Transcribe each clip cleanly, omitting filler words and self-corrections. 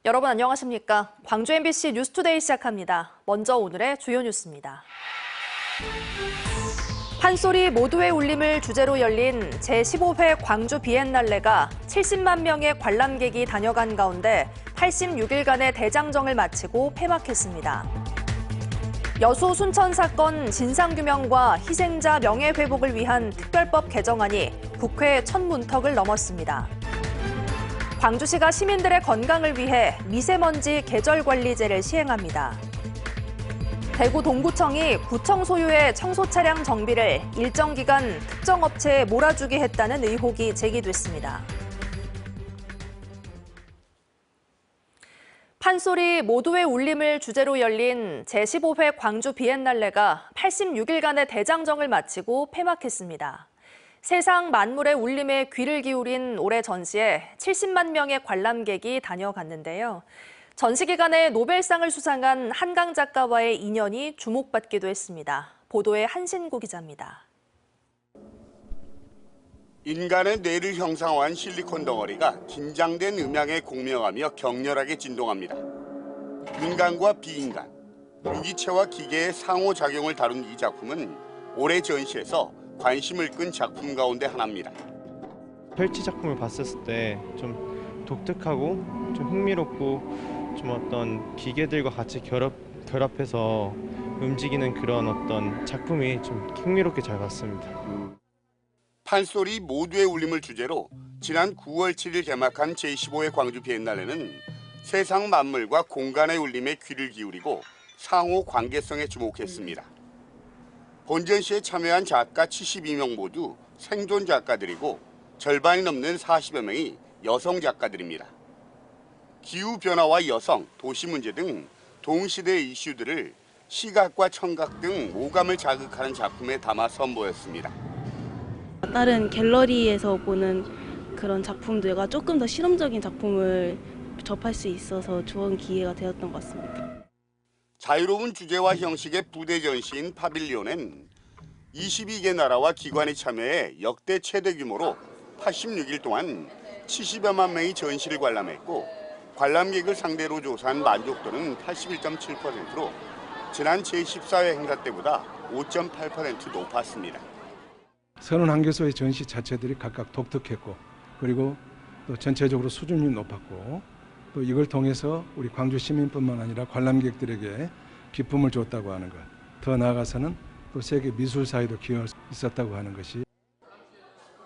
여러분 안녕하십니까? 광주 MBC 뉴스투데이 시작합니다. 먼저 오늘의 주요 뉴스입니다. 판소리 모두의 울림을 주제로 열린 제15회 광주 비엔날레가 70만 명의 관람객이 다녀간 가운데 86일간의 대장정을 마치고 폐막했습니다. 여수 순천 사건 진상규명과 희생자 명예회복을 위한 특별법 개정안이 국회 첫 문턱을 넘었습니다. 광주시가 시민들의 건강을 위해 미세먼지 계절관리제를 시행합니다. 대구 동구청이 구청 소유의 청소 차량 정비를 일정 기간 특정 업체에 몰아주게 했다는 의혹이 제기됐습니다. 판소리 모두의 울림을 주제로 열린 제15회 광주 비엔날레가 86일간의 대장정을 마치고 폐막했습니다. 세상 만물의 울림에 귀를 기울인 올해 전시에 70만 명의 관람객이 다녀갔는데요. 전시 기간에 노벨상을 수상한 한강 작가와의 인연이 주목받기도 했습니다. 보도에 한신구 기자입니다. 인간의 뇌를 형상화한 실리콘 덩어리가 긴장된 음향에 공명하며 격렬하게 진동합니다. 인간과 비인간, 유기체와 기계의 상호작용을 다룬 이 작품은 올해 전시에서 관심을 끈 작품 가운데 하나입니다. 펼치 작품을 봤을 때 좀 독특하고 좀 흥미롭고 좀 어떤 기계들과 같이 결합해서 움직이는 그런 어떤 작품이 좀 흥미롭게 잘 봤습니다. 판소리 모두의 울림을 주제로 지난 9월 7일 개막한 제15회 광주 비엔날레는 세상 만물과 공간의 울림에 귀를 기울이고 상호 관계성에 주목했습니다. 본전시에 참여한 작가 72명 모두 생존 작가들이고 절반이 넘는 40여 명이 여성 작가들입니다. 기후변화와 여성, 도시 문제 등 동시대의 이슈들을 시각과 청각 등 오감을 자극하는 작품에 담아 선보였습니다. 다른 갤러리에서 보는 그런 작품들과 조금 더 실험적인 작품을 접할 수 있어서 좋은 기회가 되었던 것 같습니다. 자유로운 주제와 형식의 부대 전시인 파빌리온엔 22개 나라와 기관이 참여해 역대 최대 규모로 86일 동안 70여만 명이 전시를 관람했고 관람객을 상대로 조사한 만족도는 81.7%로 지난 제14회 행사 때보다 5.8% 높았습니다. 31개소의 전시 자체들이 각각 독특했고 그리고 또 전체적으로 수준이 높았고 또 이걸 통해서 우리 광주 시민뿐만 아니라 관람객들에게 기쁨을 줬다고 하는 것, 더 나아가서는 또 세계 미술 사회도 기여할 수 있었다고 하는 것이.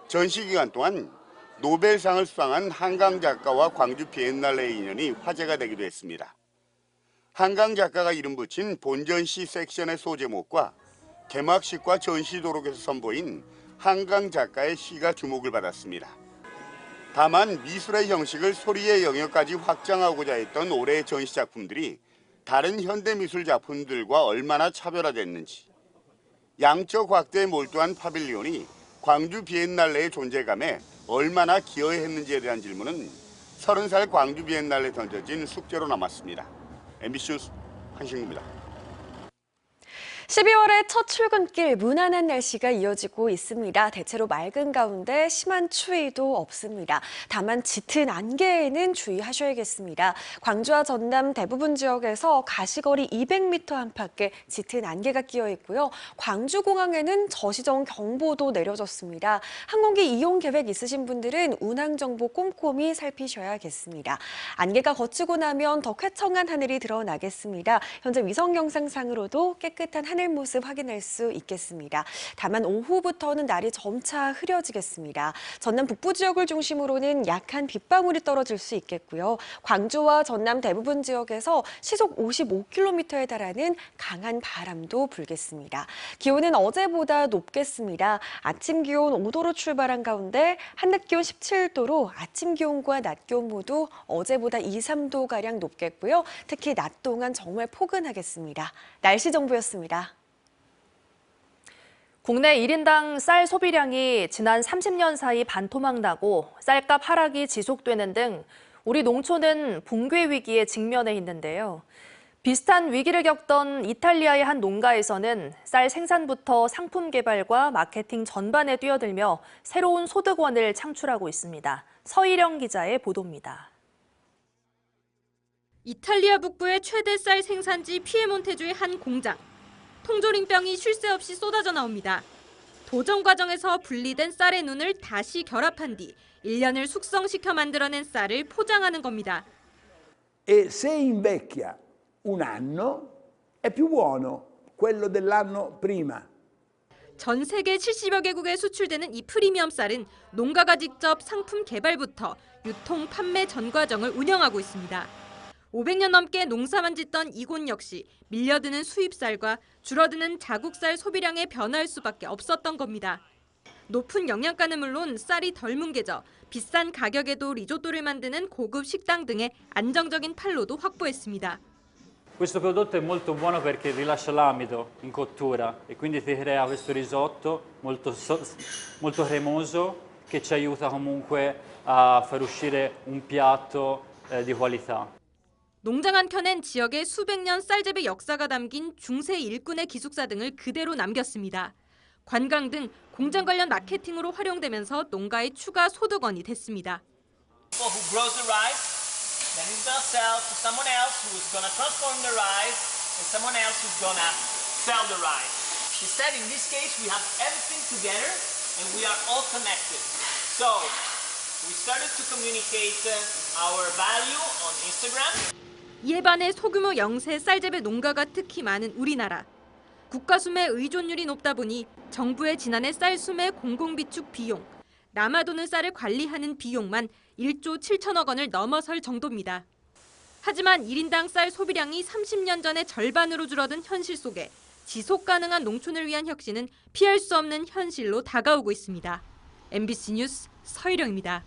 전시 기간 동안 노벨상을 수상한 한강 작가와 광주 비엔날레의 인연이 화제가 되기도 했습니다. 한강 작가가 이름 붙인 본전시 섹션의 소제목과 개막식과 전시 도록에서 선보인 한강 작가의 시가 주목을 받았습니다. 다만 미술의 형식을 소리의 영역까지 확장하고자 했던 올해의 전시 작품들이 다른 현대미술 작품들과 얼마나 차별화됐는지, 양적 확대에 몰두한 파빌리온이 광주 비엔날레의 존재감에 얼마나 기여했는지에 대한 질문은 30살 광주 비엔날레에 던져진 숙제로 남았습니다. MBC 뉴스 한신구입니다. 12월의 첫 출근길 무난한 날씨가 이어지고 있습니다. 대체로 맑은 가운데 심한 추위도 없습니다. 다만 짙은 안개에는 주의하셔야겠습니다. 광주와 전남 대부분 지역에서 가시거리 200m 안팎에 짙은 안개가 끼어 있고요. 광주공항에는 저시정 경보도 내려졌습니다. 항공기 이용 계획 있으신 분들은 운항 정보 꼼꼼히 살피셔야겠습니다. 안개가 걷히고 나면 더 쾌청한 하늘이 드러나겠습니다. 현재 위성 영상상으로도 깨끗한 하늘 모습 확인할 수 있겠습니다. 다만 오후부터는 날이 점차 흐려지겠습니다. 전남 북부 지역을 중심으로는 약한 빗방울이 떨어질 수 있겠고요. 광주와 전남 대부분 지역에서 시속 55km에 달하는 강한 바람도 불겠습니다. 기온은 어제보다 높겠습니다. 아침 기온 5도로 출발한 가운데 한낮 기온 17도로 아침 기온과 낮 기온 모두 어제보다 2, 3도가량 높겠고요. 특히 낮 동안 정말 포근하겠습니다. 날씨 정보였습니다. 국내 1인당 쌀 소비량이 지난 30년 사이 반토막 나고 쌀값 하락이 지속되는 등 우리 농촌은 붕괴 위기에 직면해 있는데요. 비슷한 위기를 겪던 이탈리아의 한 농가에서는 쌀 생산부터 상품 개발과 마케팅 전반에 뛰어들며 새로운 소득원을 창출하고 있습니다. 서희령 기자의 보도입니다. 이탈리아 북부의 최대 쌀 생산지 피에몬테주의 한 공장. 통조림병이 쉴 새 없이 쏟아져 나옵니다. 도정 과정에서 분리된 쌀의 눈을 다시 결합한 뒤 1년을 숙성시켜 만들어낸 쌀을 포장하는 겁니다. E se invecchia un anno è più buono quello dell'anno prima. 전 세계 70여 개국에 수출되는 이 프리미엄 쌀은 농가가 직접 상품 개발부터 유통, 판매 전 과정을 운영하고 있습니다. 500년 넘게 농사만 짓던 이곳 역시 밀려드는 수입쌀과 줄어드는 자국쌀 소비량에 변화할 수밖에 없었던 겁니다. 높은 영양가는 물론 쌀이 덜 뭉개져 비싼 가격에도 리조또를 만드는 고급 식당 등의 안정적인 판로도 확보했습니다. Questo prodotto è molto buono perché rilascia l'amido in cottura e quindi ti crea questo risotto molto cremoso che ci aiuta comunque a far uscire un piatto di qualità. 농장 한켠엔 지역의 수백 년 쌀재배 역사가 담긴 중세 일꾼의 기숙사 등을 그대로 남겼습니다. 관광 등 공장 관련 마케팅으로 활용되면서 농가의 추가 소득원이 됐습니다. Then he's gonna sell to someone else who's gonna transform the rice, and someone else who's gonna sell the rice. Instead, in this case, we have everything together, and we are all connected. So, we started to communicate our value on Instagram. 이에 반해 소규모 영세 쌀재배 농가가 특히 많은 우리나라. 국가수매 의존율이 높다 보니 정부의 지난해 쌀수매 공공비축 비용, 남아도는 쌀을 관리하는 비용만 1조 7천억 원을 넘어설 정도입니다. 하지만 1인당 쌀 소비량이 30년 전의 절반으로 줄어든 현실 속에 지속 가능한 농촌을 위한 혁신은 피할 수 없는 현실로 다가오고 있습니다. MBC 뉴스 서희령입니다.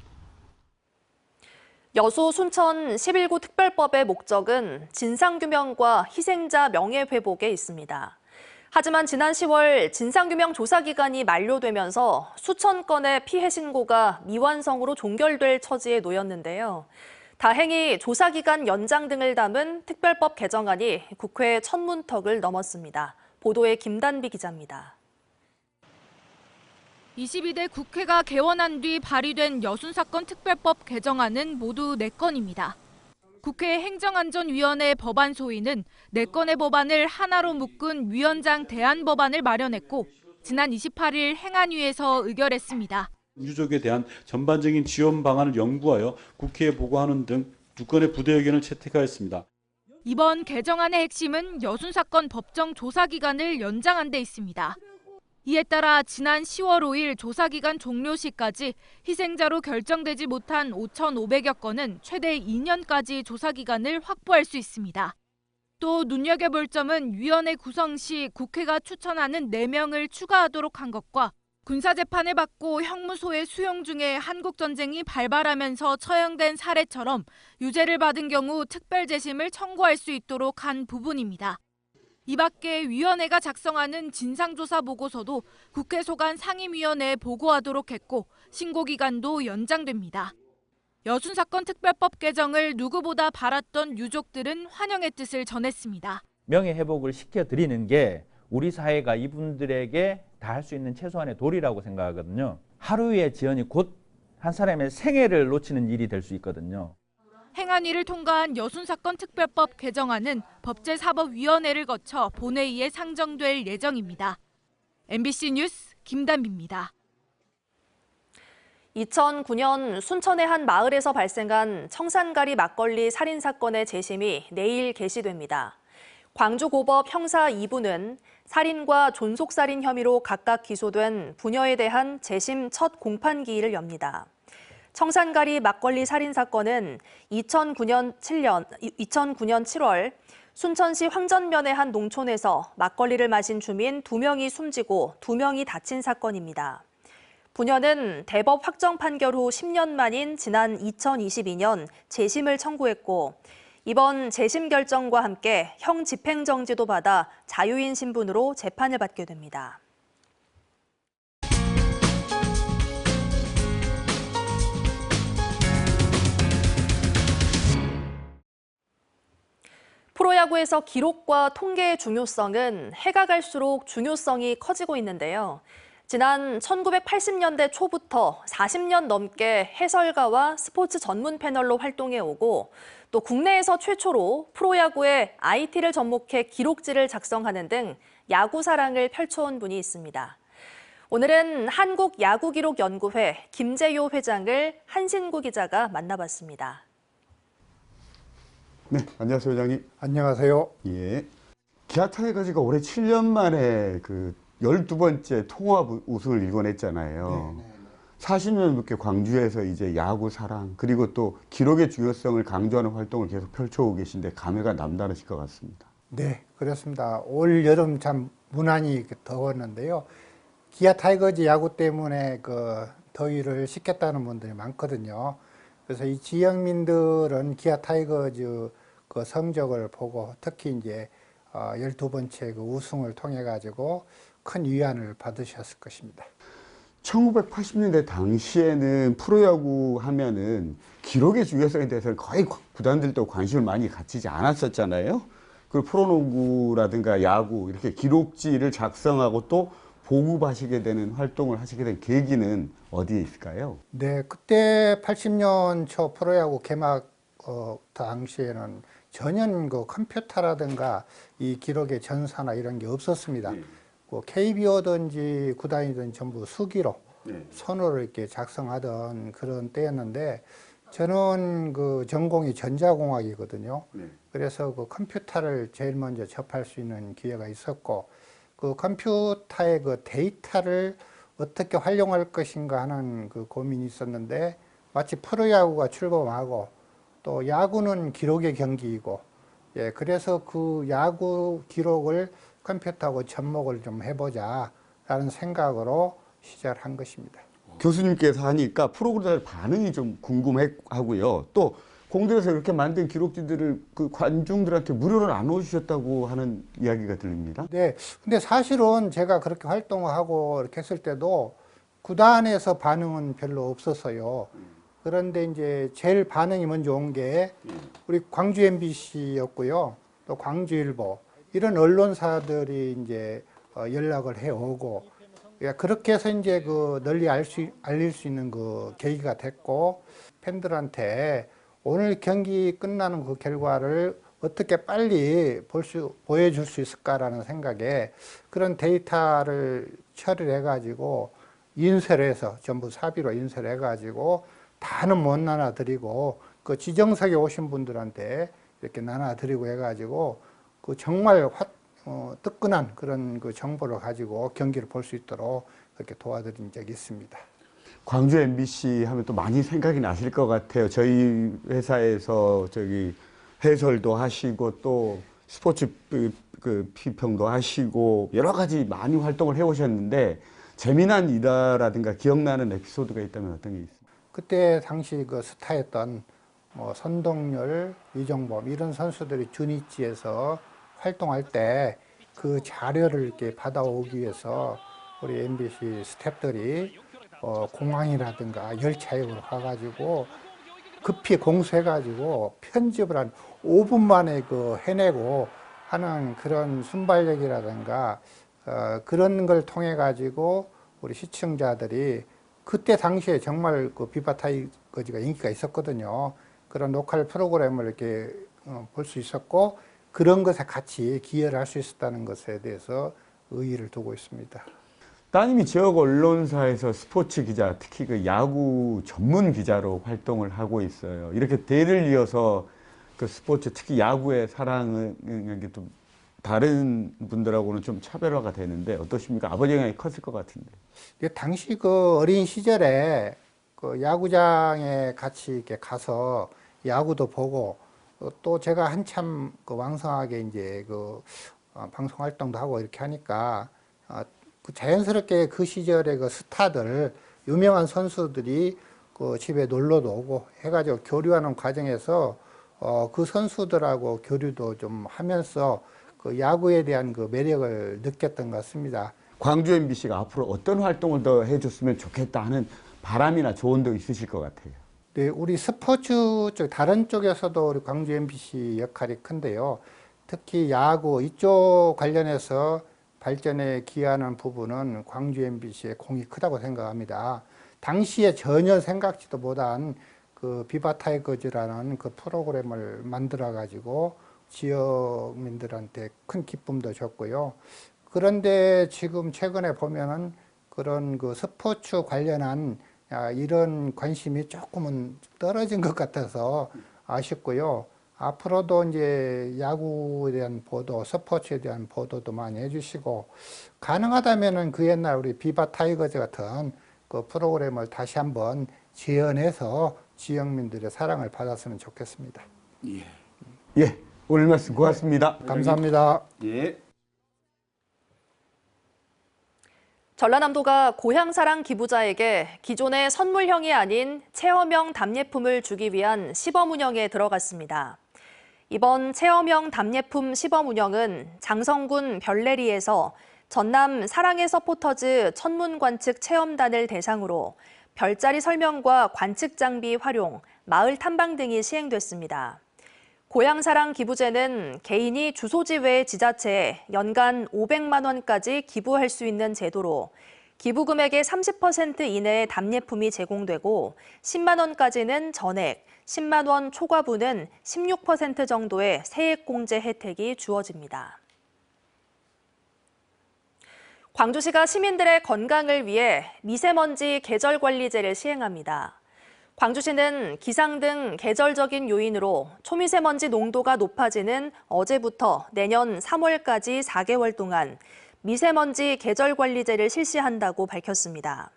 여수 순천 11구 특별법의 목적은 진상규명과 희생자 명예회복에 있습니다. 하지만 지난 10월 진상규명 조사 기간이 만료되면서 수천 건의 피해 신고가 미완성으로 종결될 처지에 놓였는데요. 다행히 조사 기간 연장 등을 담은 특별법 개정안이 국회 첫 문턱을 넘었습니다. 보도에 김단비 기자입니다. 22대 국회가 개원한 뒤 발의된 여순사건 특별법 개정안은 모두 4건입니다. 국회 행정안전위원회 법안 소위는 4건의 법안을 하나로 묶은 위원장 대안 법안을 마련했고 지난 28일 행안위에서 의결했습니다. 유족에 대한 전반적인 지원 방안을 연구하여 국회에 보고하는 등 2건의 부대 의견을 채택하였습니다. 이번 개정안의 핵심은 여순사건 법정 조사 기간을 연장한 데 있습니다. 이에 따라 지난 10월 5일 조사기간 종료 시까지 희생자로 결정되지 못한 5,500여 건은 최대 2년까지 조사기간을 확보할 수 있습니다. 또 눈여겨볼 점은 위원회 구성 시 국회가 추천하는 4명을 추가하도록 한 것과 군사재판을 받고 형무소에 수용 중에 한국전쟁이 발발하면서 처형된 사례처럼 유죄를 받은 경우 특별재심을 청구할 수 있도록 한 부분입니다. 이 밖에 위원회가 작성하는 진상조사 보고서도 국회 소관 상임위원회에 보고하도록 했고 신고 기간도 연장됩니다. 여순사건 특별법 개정을 누구보다 바랐던 유족들은 환영의 뜻을 전했습니다. 명예회복을 시켜드리는 게 우리 사회가 이분들에게 다 할 수 있는 최소한의 도리라고 생각하거든요. 하루의 지연이 곧 한 사람의 생애를 놓치는 일이 될 수 있거든요. 행안위를 통과한 여순사건 특별법 개정안은 법제사법위원회를 거쳐 본회의에 상정될 예정입니다. MBC 뉴스 김단비입니다. 2009년 순천의 한 마을에서 발생한 청산가리 막걸리 살인 사건의 재심이 내일 개시됩니다. 광주고법 형사 2부는 살인과 존속살인 혐의로 각각 기소된 부녀에 대한 재심 첫 공판기일을 엽니다. 청산가리 막걸리 살인 사건은 2009년 7월 순천시 황전면의 한 농촌에서 막걸리를 마신 주민 2명이 숨지고 2명이 다친 사건입니다. 부녀는 대법 확정 판결 후 10년 만인 지난 2022년 재심을 청구했고 이번 재심 결정과 함께 형 집행정지도 받아 자유인 신분으로 재판을 받게 됩니다. 프로야구에서 기록과 통계의 중요성은 해가 갈수록 중요성이 커지고 있는데요. 지난 1980년대 초부터 40년 넘게 해설가와 스포츠 전문 패널로 활동해오고 또 국내에서 최초로 프로야구에 IT를 접목해 기록지를 작성하는 등 야구 사랑을 펼쳐온 분이 있습니다. 오늘은 한국야구기록연구회 김재효 회장을 한신구 기자가 만나봤습니다. 네, 안녕하세요, 회장님. 안녕하세요. 예. 기아 타이거즈가 올해 7년 만에 그 12번째 통합 우승을 일궈냈잖아요. 네. 40년 넘게 광주에서 이제 야구 사랑 그리고 또 기록의 중요성을 강조하는 활동을 계속 펼쳐오고 계신데 감회가 남다르실 것 같습니다. 네, 그렇습니다. 올 여름 참 무난히 더웠는데요. 기아 타이거즈 야구 때문에 그 더위를 식혔다는 분들이 많거든요. 그래서 이 지역민들은 기아 타이거즈 그 성적을 보고 특히 이제 12번째 그 우승을 통해 가지고 큰 위안을 받으셨을 것입니다. 1980년대 당시에는 프로야구 하면은 기록의 중요성에 대해서는 거의 구단들도 관심을 많이 갖지 않았었잖아요. 그리고 프로농구라든가 야구 이렇게 기록지를 작성하고 또 보급하시게 되는 활동을 하시게 된 계기는 어디에 있을까요? 네, 그때 80년 초 프로야구 개막 당시에는 전혀 그 컴퓨터라든가 이 기록의 전사나 이런 게 없었습니다. KBO든지 구단이든 전부 수기로 손으로 이렇게 작성하던 그런 때였는데 저는 그 전공이 전자공학이거든요. 그래서 그 컴퓨터를 제일 먼저 접할 수 있는 기회가 있었고 그 컴퓨터의 그 데이터를 어떻게 활용할 것인가 하는 그 고민이 있었는데 마치 프로야구가 출범하고 또 야구는 기록의 경기이고 예, 그래서 그 야구 기록을 컴퓨터하고 접목을 좀 해보자 라는 생각으로 시작한 것입니다. 교수님께서 하니까 프로그램 반응이 좀 궁금하고요. 또 공들여서 이렇게 만든 기록지들을 그 관중들한테 무료로 나눠주셨다고 하는 이야기가 들립니다. 네, 근데 사실은 제가 그렇게 활동을 하고 이렇게 했을 때도 구단에서 반응은 별로 없었어요. 그런데 이제 제일 반응이 먼저 온 게 우리 광주 MBC였고요. 또 광주일보 이런 언론사들이 이제 연락을 해오고 그렇게 해서 이제 그 널리 알릴 수 있는 그 계기가 됐고 팬들한테 오늘 경기 끝나는 그 결과를 어떻게 빨리 보여줄 수 있을까라는 생각에 그런 데이터를 처리를 해가지고 인쇄를 해서 전부 사비로 인쇄를 해가지고 다는 못 나눠드리고 그 지정석에 오신 분들한테 이렇게 나눠드리고 해가지고 그 정말 뜨끈한 그런 그 정보를 가지고 경기를 볼 수 있도록 그렇게 도와드린 적이 있습니다. 광주 MBC 하면 또 많이 생각이 나실 것 같아요. 저희 회사에서 저기 해설도 하시고 또 스포츠 그 피평도 하시고 여러 가지 많이 활동을 해오셨는데 재미난 일화라든가 기억나는 에피소드가 있다면 어떤 게 있습니까? 그때 당시 그 스타였던 뭐 선동열, 이정범 이런 선수들이 주니치에서 활동할 때 그 자료를 이렇게 받아오기 위해서 우리 MBC 스태프들이 공항이라든가 열차에 가가지고 급히 공수해가지고 편집을 한 5분 만에 그 해내고 하는 그런 순발력이라든가 그런 걸 통해 가지고 우리 시청자들이 그때 당시에 정말 그 비바 타이거즈가 인기가 있었거든요. 그런 로컬 프로그램을 이렇게 볼 수 있었고 그런 것에 같이 기여를 할 수 있었다는 것에 대해서 의의를 두고 있습니다. 따님이 지역 언론사에서 스포츠 기자, 특히 그 야구 전문 기자로 활동을 하고 있어요. 이렇게 대를 이어서 그 스포츠, 특히 야구의 사랑은 이게 좀 다른 분들하고는 좀 차별화가 되는데 어떠십니까? 아버지 영향이 컸을 것 같은데. 당시 그 어린 시절에 그 야구장에 같이 이렇게 가서 야구도 보고 또 제가 한참 그 왕성하게 이제 그 방송 활동도 하고 이렇게 하니까 그 자연스럽게 그 시절에 그 스타들 유명한 선수들이 그 집에 놀러도 오고 해가지고 교류하는 과정에서 그 선수들하고 교류도 좀 하면서 그 야구에 대한 그 매력을 느꼈던 것 같습니다. 광주 MBC가 앞으로 어떤 활동을 더 해줬으면 좋겠다 하는 바람이나 조언도 있으실 것 같아요. 네, 우리 스포츠 쪽 다른 쪽에서도 우리 광주 MBC 역할이 큰데요. 특히 야구 이쪽 관련해서 발전에 기여하는 부분은 광주 MBC의 공이 크다고 생각합니다. 당시에 전혀 생각지도 못한 그 비바 타이거즈라는 그 프로그램을 만들어 가지고 지역민들한테 큰 기쁨도 줬고요. 그런데 지금 최근에 보면은 그런 그 스포츠 관련한 이런 관심이 조금은 떨어진 것 같아서 아쉽고요. 앞으로도 이제 야구에 대한 보도, 스포츠에 대한 보도도 많이 해주시고, 가능하다면은 그 옛날 우리 비바 타이거즈 같은 그 프로그램을 다시 한번 재현해서 지역민들의 사랑을 받았으면 좋겠습니다. 예, 오늘 말씀 고맙습니다. 감사합니다. 예. 전라남도가 고향사랑 기부자에게 기존의 선물형이 아닌 체험형 답례품을 주기 위한 시범 운영에 들어갔습니다. 이번 체험형 답례품 시범 운영은 장성군 별내리에서 전남 사랑의 서포터즈 천문관측 체험단을 대상으로 별자리 설명과 관측 장비 활용, 마을 탐방 등이 시행됐습니다. 고향사랑 기부제는 개인이 주소지 외 지자체에 연간 500만 원까지 기부할 수 있는 제도로 기부 금액의 30% 이내의 답례품이 제공되고 10만 원까지는 전액, 10만 원 초과분은 16% 정도의 세액공제 혜택이 주어집니다. 광주시가 시민들의 건강을 위해 미세먼지 계절관리제를 시행합니다. 광주시는 기상 등 계절적인 요인으로 초미세먼지 농도가 높아지는 어제부터 내년 3월까지 4개월 동안 미세먼지 계절관리제를 실시한다고 밝혔습니다.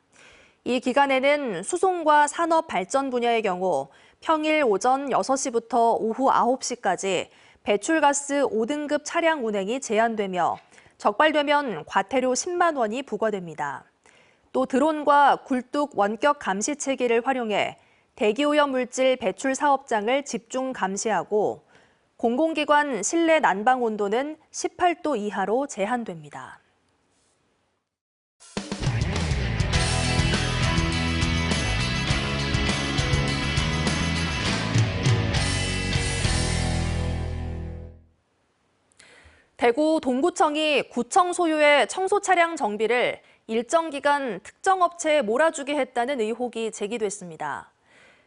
이 기간에는 수송과 산업 발전 분야의 경우 평일 오전 6시부터 오후 9시까지 배출가스 5등급 차량 운행이 제한되며 적발되면 과태료 10만 원이 부과됩니다. 또 드론과 굴뚝 원격 감시체계를 활용해 대기오염 물질 배출 사업장을 집중 감시하고 공공기관 실내 난방 온도는 18도 이하로 제한됩니다. 대구 동구청이 구청 소유의 청소 차량 정비를 일정 기간 특정 업체에 몰아주게 했다는 의혹이 제기됐습니다.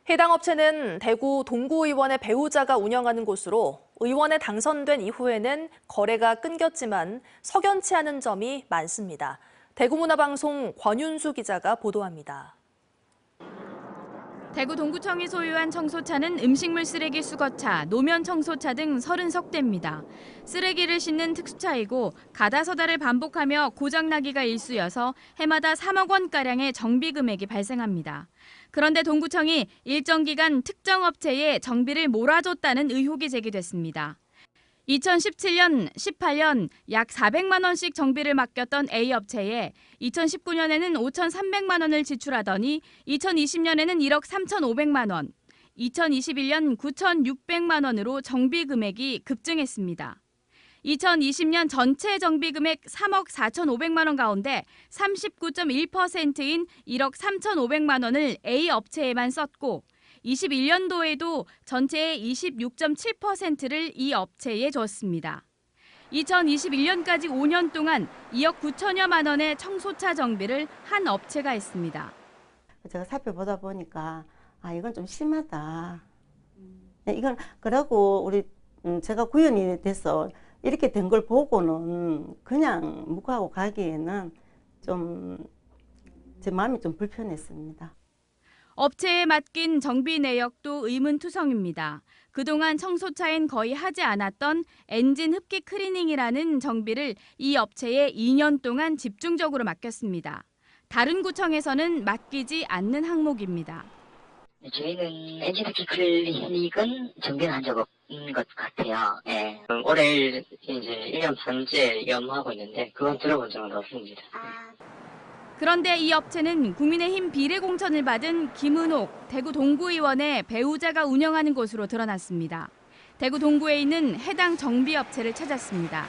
해당 업체는 대구 동구의원의 배우자가 운영하는 곳으로 의원에 당선된 이후에는 거래가 끊겼지만 석연치 않은 점이 많습니다. 대구문화방송 권윤수 기자가 보도합니다. 대구 동구청이 소유한 청소차는 음식물 쓰레기 수거차, 노면 청소차 등 30석대입니다. 쓰레기를 싣는 특수차이고 가다서다를 반복하며 고장나기가 일쑤여서 해마다 3억 원가량의 정비 금액이 발생합니다. 그런데 동구청이 일정 기간 특정 업체에 정비를 몰아줬다는 의혹이 제기됐습니다. 2017년, 18년 약 400만 원씩 정비를 맡겼던 A 업체에 2019년에는 5,300만 원을 지출하더니 2020년에는 1억 3,500만 원, 2021년 9,600만 원으로 정비 금액이 급증했습니다. 2020년 전체 정비 금액 3억 4,500만 원 가운데 39.1%인 1억 3,500만 원을 A 업체에만 썼고 21년도에도 전체의 26.7%를 이 업체에 줬습니다. 2021년까지 5년 동안 2억 9천여만 원의 청소차 정비를 한 업체가 했습니다. 제가 살펴보다 보니까 이건 좀 심하다. 이건 그러고 우리 제가 구현이 돼서 이렇게 된 걸 보고는 그냥 묵하고 가기에는 좀 제 마음이 좀 불편했습니다. 업체에 맡긴 정비 내역도 의문투성입니다. 그동안 청소차엔 거의 하지 않았던 엔진 흡기 클리닝이라는 정비를 이 업체에 2년 동안 집중적으로 맡겼습니다. 다른 구청에서는 맡기지 않는 항목입니다. 저희는 엔진 흡기 클리닉은 정비를 한 적 없는 것 같아요. 네. 올해 이제 1년 반째 연무하고 있는데 그건 들어본 적은 없습니다. 그런데 이 업체는 국민의힘 비례공천을 받은 김은옥 대구 동구의원의 배우자가 운영하는 곳으로 드러났습니다. 대구 동구에 있는 해당 정비업체를 찾았습니다.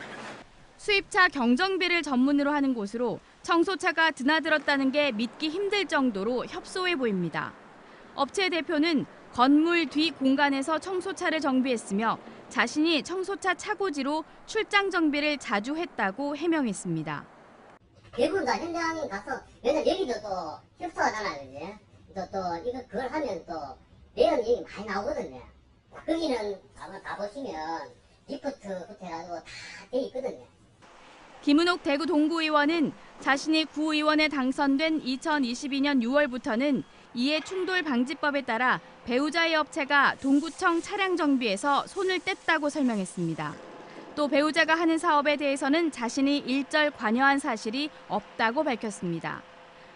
수입차 경정비를 전문으로 하는 곳으로 청소차가 드나들었다는 게 믿기 힘들 정도로 협소해 보입니다. 업체 대표는 건물 뒤 공간에서 청소차를 정비했으며 자신이 청소차 차고지로 출장 정비를 자주 했다고 해명했습니다. 대부분 다 현장 가서 맨날 여기도 또 협소하잖아요, 이제. 또 이거 그걸 하면 또 내연 얘기 많이 나오거든요. 거기는 아마 가보시면 리포트부터 해가지고 다 돼 있거든요. 김은옥 대구 동구의원은 자신이 구의원에 당선된 2022년 6월부터는 이해 충돌 방지법에 따라 배우자의 업체가 동구청 차량 정비에서 손을 뗐다고 설명했습니다. 또 배우자가 하는 사업에 대해서는 자신이 일절 관여한 사실이 없다고 밝혔습니다.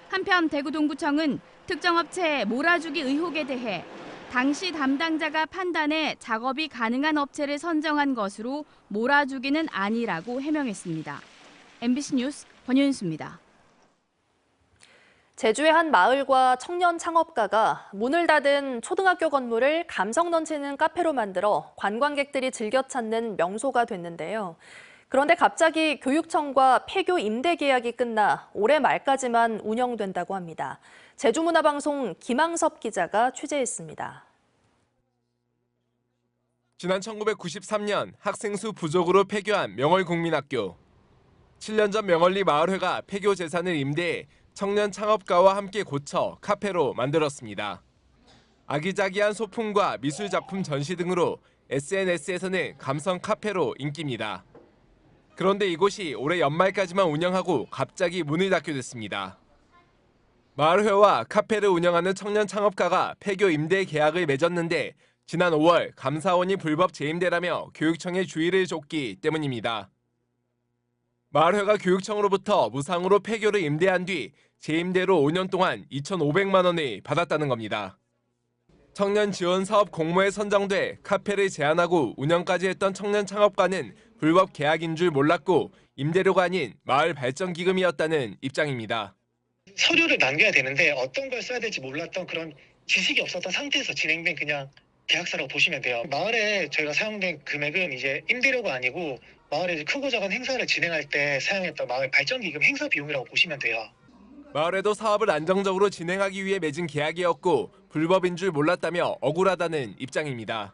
한편 대구 동구청은 특정 업체의 몰아주기 의혹에 대해 당시 담당자가 판단해 작업이 가능한 업체를 선정한 것으로 몰아주기는 아니라고 해명했습니다. MBC 뉴스 권윤수입니다. 제주의 한 마을과 청년 창업가가 문을 닫은 초등학교 건물을 감성 넘치는 카페로 만들어 관광객들이 즐겨 찾는 명소가 됐는데요. 그런데 갑자기 교육청과 폐교 임대 계약이 끝나 올해 말까지만 운영된다고 합니다. 제주문화방송 김항섭 기자가 취재했습니다. 지난 1993년 학생 수 부족으로 폐교한 명월국민학교. 7년 전 명월리 마을회가 폐교 재산을 임대해 청년 창업가와 함께 고쳐 카페로 만들었습니다. 아기자기한 소품과 미술 작품 전시 등으로 SNS에서는 감성 카페로 인기입니다. 그런데 이곳이 올해 연말까지만 운영하고 갑자기 문을 닫게 됐습니다. 마을회와 카페를 운영하는 청년 창업가가 폐교 임대 계약을 맺었는데 지난 5월 감사원이 불법 재임대라며 교육청에 주의를 줬기 때문입니다. 마을회가 교육청으로부터 무상으로 폐교를 임대한 뒤 재임대로 5년 동안 2,500만 원을 받았다는 겁니다. 청년 지원 사업 공모에 선정돼 카페를 제안하고 운영까지 했던 청년 창업가는 불법 계약인 줄 몰랐고 임대료가 아닌 마을 발전 기금이었다는 입장입니다. 서류를 남겨야 되는데 어떤 걸 써야 될지 몰랐던 그런 지식이 없었던 상태에서 진행된 그냥 계약서라고 보시면 돼요. 마을에 저희가 사용된 금액은 이제 임대료가 아니고 마을에 크고 작은 행사를 진행할 때 사용했던 마을 발전기금 행사 비용이라고 보시면 돼요. 마을에도 사업을 안정적으로 진행하기 위해 맺은 계약이었고 불법인 줄 몰랐다며 억울하다는 입장입니다.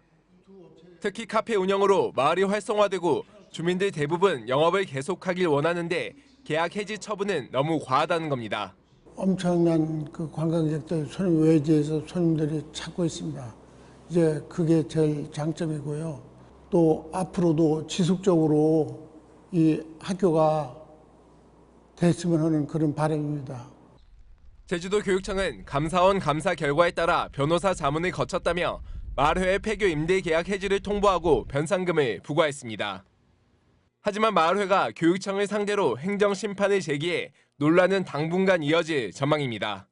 특히 카페 운영으로 마을이 활성화되고 주민들 대부분 영업을 계속하길 원하는데 계약 해지 처분은 너무 과하다는 겁니다. 엄청난 그 관광객들 손님 외지에서 손님들이 찾고 있습니다. 이제 그게 제일 장점이고요. 또 앞으로도 지속적으로 이 학교가 됐으면 하는 그런 바람입니다. 제주도 교육청은 감사원 감사 결과에 따라 변호사 자문을 거쳤다며 마을회의 폐교 임대 계약 해지를 통보하고 변상금을 부과했습니다. 하지만 마을회가 교육청을 상대로 행정심판을 제기해 논란은 당분간 이어질 전망입니다.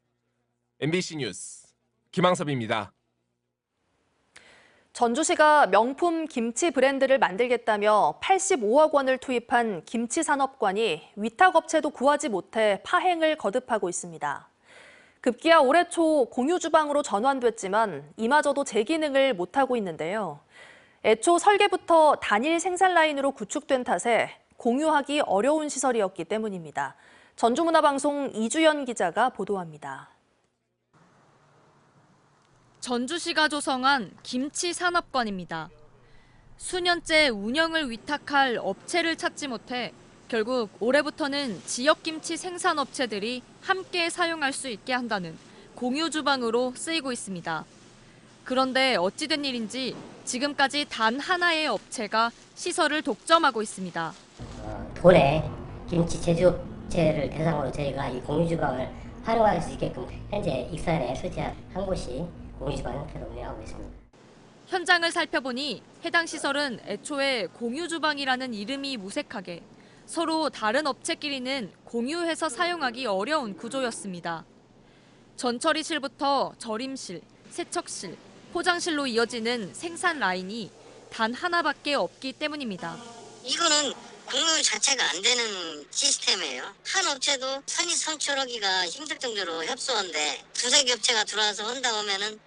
MBC 뉴스 김항섭입니다. 전주시가 명품 김치 브랜드를 만들겠다며 85억 원을 투입한 김치산업관이 위탁업체도 구하지 못해 파행을 거듭하고 있습니다. 급기야 올해 초 공유주방으로 전환됐지만 이마저도 재기능을 못하고 있는데요. 애초 설계부터 단일 생산 라인으로 구축된 탓에 공유하기 어려운 시설이었기 때문입니다. 전주문화방송 이주연 기자가 보도합니다. 전주시가 조성한 김치산업관입니다. 수년째 운영을 위탁할 업체를 찾지 못해 결국 올해부터는 지역김치 생산업체들이 함께 사용할 수 있게 한다는 공유주방으로 쓰이고 있습니다. 그런데 어찌된 일인지 지금까지 단 하나의 업체가 시설을 독점하고 있습니다. 올해 김치 제조업체를 대상으로 저희가 이 공유주방을 활용할 수 있게끔 현재 익산에 설치한 한 곳이 공유주방 형태로 운영하고 있습니다. 현장을 살펴보니 해당 시설은 애초에 공유주방이라는 이름이 무색하게 서로 다른 업체끼리는 공유해서 사용하기 어려운 구조였습니다. 전처리실부터 절임실, 세척실, 포장실로 이어지는 생산 라인이 단 하나밖에 없기 때문입니다. 이거는 공유 자체가 안 되는 시스템이에요. 한 업체도 선의 선출하기가 힘들 정도로 협소한데 두세 개 업체가 들어와서 한다 하면은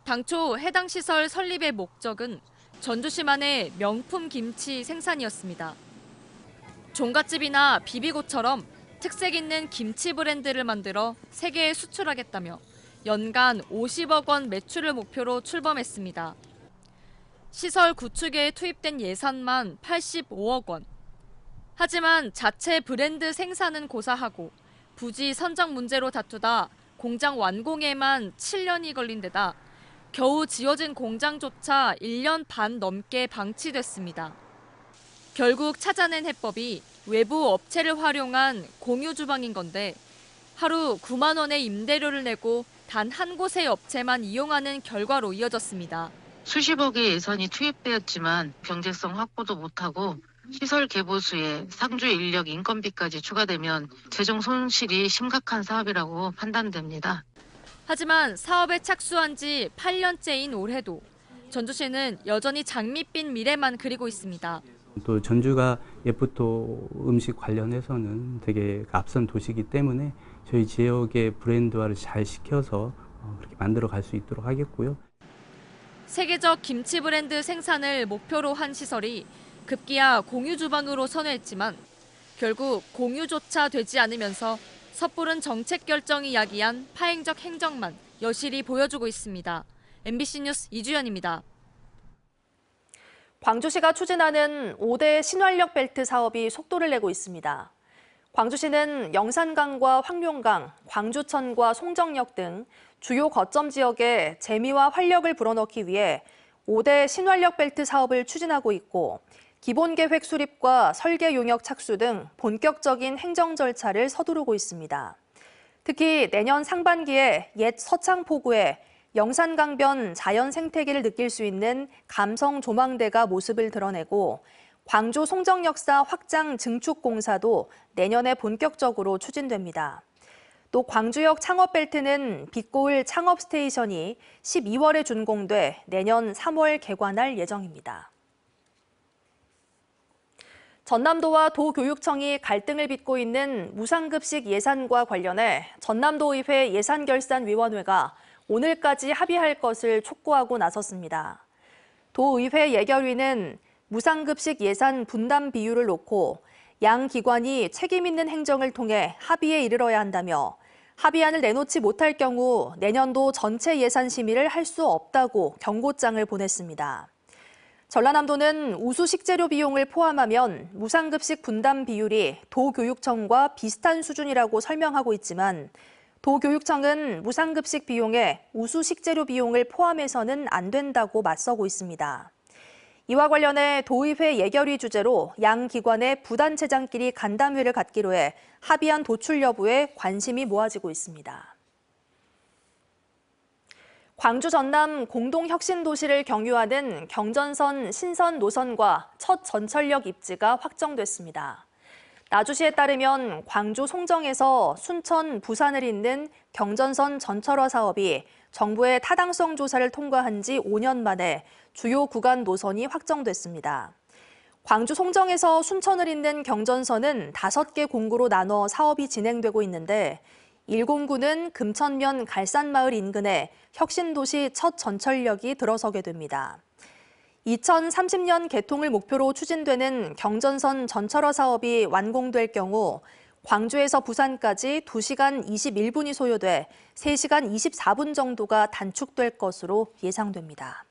당초 해당 시설 설립의 목적은 전주시만의 명품 김치 생산이었습니다. 종갓집이나 비비고처럼 특색 있는 김치 브랜드를 만들어 세계에 수출하겠다며 연간 50억 원 매출을 목표로 출범했습니다. 시설 구축에 투입된 예산만 85억 원. 하지만 자체 브랜드 생산은 고사하고 부지 선정 문제로 다투다 공장 완공에만 7년이 걸린 데다 겨우 지어진 공장조차 1년 반 넘게 방치됐습니다. 결국 찾아낸 해법이 외부 업체를 활용한 공유 주방인 건데 하루 9만 원의 임대료를 내고 단 한 곳의 업체만 이용하는 결과로 이어졌습니다. 수십억의 예산이 투입되었지만 경제성 확보도 못하고 시설 개보수에 상주 인력 인건비까지 추가되면 재정 손실이 심각한 사업이라고 판단됩니다. 하지만 사업에 착수한 지 8년째인 올해도 전주시는 여전히 장밋빛 미래만 그리고 있습니다. 또 전주가 예쁘토 음식 관련해서는 되게 앞선 도시이기 때문에 저희 지역의 브랜드화를 잘 시켜서 그렇게 만들어 갈 수 있도록 하겠고요. 세계적 김치 브랜드 생산을 목표로 한 시설이 급기야 공유 주방으로 선회했지만 결국 공유조차 되지 않으면서 섣부른 정책 결정이 야기한 파행적 행정만 여실히 보여주고 있습니다. MBC 뉴스 이주연입니다. 광주시가 추진하는 5대 신활력 벨트 사업이 속도를 내고 있습니다. 광주시는 영산강과 황룡강, 광주천과 송정역 등 주요 거점 지역에 재미와 활력을 불어넣기 위해 5대 신활력 벨트 사업을 추진하고 있고 기본계획 수립과 설계 용역 착수 등 본격적인 행정 절차를 서두르고 있습니다. 특히 내년 상반기에 옛 서창포구에 영산강변 자연 생태계를 느낄 수 있는 감성 조망대가 모습을 드러내고 광주 송정역사 확장 증축 공사도 내년에 본격적으로 추진됩니다. 또 광주역 창업벨트는 빛고을 창업 스테이션이 12월에 준공돼 내년 3월 개관할 예정입니다. 전남도와 도교육청이 갈등을 빚고 있는 무상급식 예산과 관련해 전남도의회 예산결산위원회가 오늘까지 합의할 것을 촉구하고 나섰습니다. 도의회 예결위는 무상급식 예산 분담 비율을 놓고 양 기관이 책임 있는 행정을 통해 합의에 이르러야 한다며 합의안을 내놓지 못할 경우 내년도 전체 예산 심의를 할 수 없다고 경고장을 보냈습니다. 전라남도는 우수 식재료 비용을 포함하면 무상급식 분담 비율이 도교육청과 비슷한 수준이라고 설명하고 있지만 도교육청은 무상급식 비용에 우수 식재료 비용을 포함해서는 안 된다고 맞서고 있습니다. 이와 관련해 도의회 예결위 주재로 양 기관의 부단체장끼리 간담회를 갖기로 해 합의안 도출 여부에 관심이 모아지고 있습니다. 광주 전남 공동혁신도시를 경유하는 경전선 신선 노선과 첫 전철역 입지가 확정됐습니다. 나주시에 따르면 광주 송정에서 순천, 부산을 잇는 경전선 전철화 사업이 정부의 타당성 조사를 통과한 지 5년 만에 주요 구간 노선이 확정됐습니다. 광주 송정에서 순천을 잇는 경전선은 5개 공구로 나눠 사업이 진행되고 있는데 1공구는 금천면 갈산마을 인근에 혁신도시 첫 전철역이 들어서게 됩니다. 2030년 개통을 목표로 추진되는 경전선 전철화 사업이 완공될 경우 광주에서 부산까지 2시간 21분이 소요돼 3시간 24분 정도가 단축될 것으로 예상됩니다.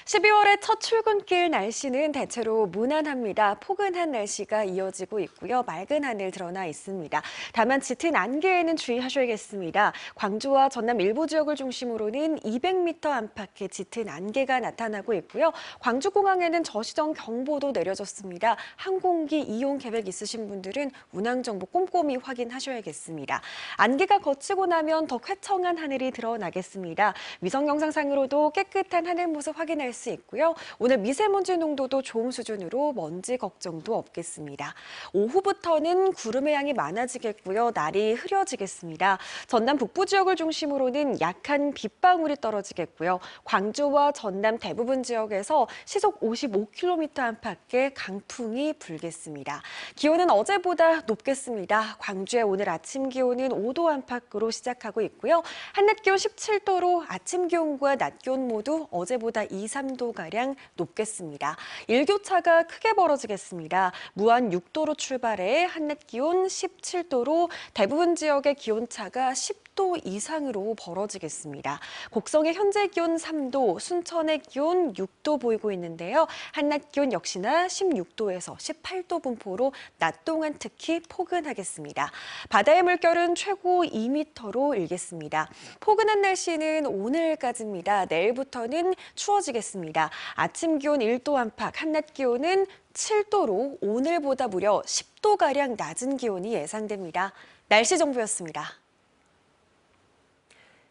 12월의 첫 출근길 날씨는 대체로 무난합니다. 포근한 날씨가 이어지고 있고요. 맑은 하늘 드러나 있습니다. 다만 짙은 안개에는 주의하셔야겠습니다. 광주와 전남 일부 지역을 중심으로는 200m 안팎의 짙은 안개가 나타나고 있고요. 광주공항에는 저시정 경보도 내려졌습니다. 항공기 이용 계획 있으신 분들은 운항 정보 꼼꼼히 확인하셔야겠습니다. 안개가 걷히고 나면 더 쾌청한 하늘이 드러나겠습니다. 위성 영상상으로도 깨끗한 하늘 모습 확인할 수 있고요. 오늘 미세먼지 농도도 좋은 수준으로 먼지 걱정도 없겠습니다. 오후부터는 구름의 양이 많아지겠고요. 날이 흐려지겠습니다. 전남 북부 지역을 중심으로는 약한 빗방울이 떨어지겠고요. 광주와 전남 대부분 지역에서 시속 55km 안팎의 강풍이 불겠습니다. 기온은 어제보다 높겠습니다. 광주의 오늘 아침 기온은 5도 안팎으로 시작하고 있고요. 한낮 기온 17도로 아침 기온과 낮 기온 모두 어제보다 2, 3도가량 높겠습니다. 일교차가 크게 벌어지겠습니다. 무안 6도로 출발해 한낮 기온 17도로 대부분 지역의 기온차가 10도 10도 이상으로 벌어지겠습니다. 곡성의 현재 기온 3도, 순천의 기온 6도 보이고 있는데요. 한낮 기온 역시나 16도에서 18도 분포로 낮 동안 특히 포근하겠습니다. 바다의 물결은 최고 2m로 일겠습니다. 포근한 날씨는 오늘까지입니다. 내일부터는 추워지겠습니다. 아침 기온 1도 안팎, 한낮 기온은 7도로 오늘보다 무려 10도가량 낮은 기온이 예상됩니다. 날씨 정보였습니다.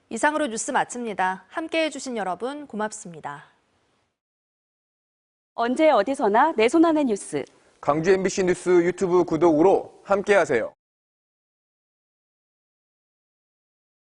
이상으로 뉴스 마칩니다. 함께해 주신 여러분 고맙습니다. 언제 어디서나 내 손 안의 뉴스. 광주 MBC 뉴스 유튜브 구독으로 함께하세요.